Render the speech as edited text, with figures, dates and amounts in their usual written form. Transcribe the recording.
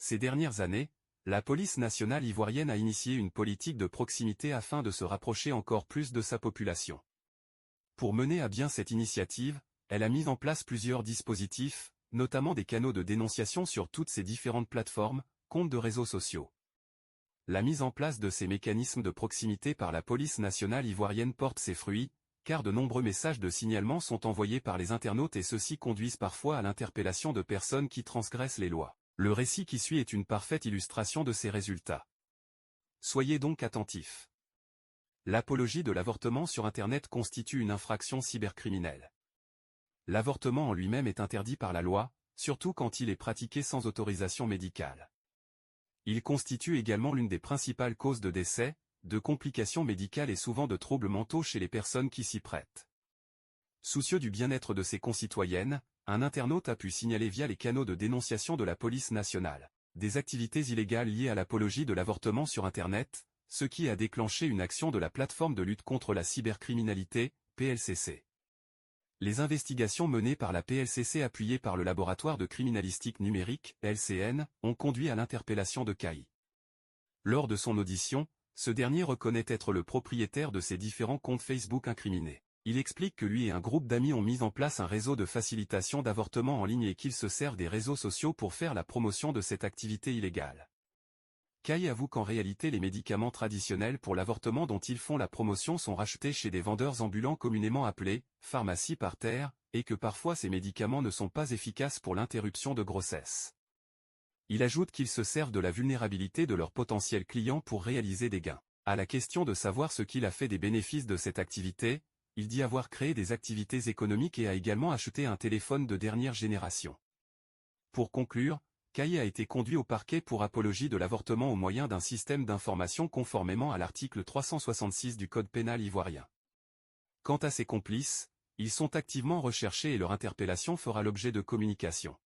Ces dernières années, la police nationale ivoirienne a initié une politique de proximité afin de se rapprocher encore plus de sa population. Pour mener à bien cette initiative, elle a mis en place plusieurs dispositifs, notamment des canaux de dénonciation sur toutes ces différentes plateformes, comptes de réseaux sociaux. La mise en place de ces mécanismes de proximité par la police nationale ivoirienne porte ses fruits, car de nombreux messages de signalement sont envoyés par les internautes et ceux-ci conduisent parfois à l'interpellation de personnes qui transgressent les lois. Le récit qui suit est une parfaite illustration de ces résultats. Soyez donc attentifs. L'apologie de l'avortement sur Internet constitue une infraction cybercriminelle. L'avortement en lui-même est interdit par la loi, surtout quand il est pratiqué sans autorisation médicale. Il constitue également l'une des principales causes de décès, de complications médicales et souvent de troubles mentaux chez les personnes qui s'y prêtent. Soucieux du bien-être de ses concitoyennes, un internaute a pu signaler via les canaux de dénonciation de la police nationale des activités illégales liées à l'apologie de l'avortement sur Internet, ce qui a déclenché une action de la plateforme de lutte contre la cybercriminalité, PLCC. Les investigations menées par la PLCC appuyées par le laboratoire de criminalistique numérique, LCN, ont conduit à l'interpellation de Kayi. Lors de son audition, ce dernier reconnaît être le propriétaire de ces différents comptes Facebook incriminés. Il explique que lui et un groupe d'amis ont mis en place un réseau de facilitation d'avortement en ligne et qu'ils se servent des réseaux sociaux pour faire la promotion de cette activité illégale. Kayi avoue qu'en réalité les médicaments traditionnels pour l'avortement dont ils font la promotion sont rachetés chez des vendeurs ambulants communément appelés « pharmacies par terre » et que parfois ces médicaments ne sont pas efficaces pour l'interruption de grossesse. Il ajoute qu'ils se servent de la vulnérabilité de leurs potentiels clients pour réaliser des gains. À la question de savoir ce qu'il a fait des bénéfices de cette activité, il dit avoir créé des activités économiques et a également acheté un téléphone de dernière génération. Pour conclure, Kayi a été conduit au parquet pour apologie de l'avortement au moyen d'un système d'information conformément à l'article 366 du Code pénal ivoirien. Quant à ses complices, ils sont activement recherchés et leur interpellation fera l'objet de communication.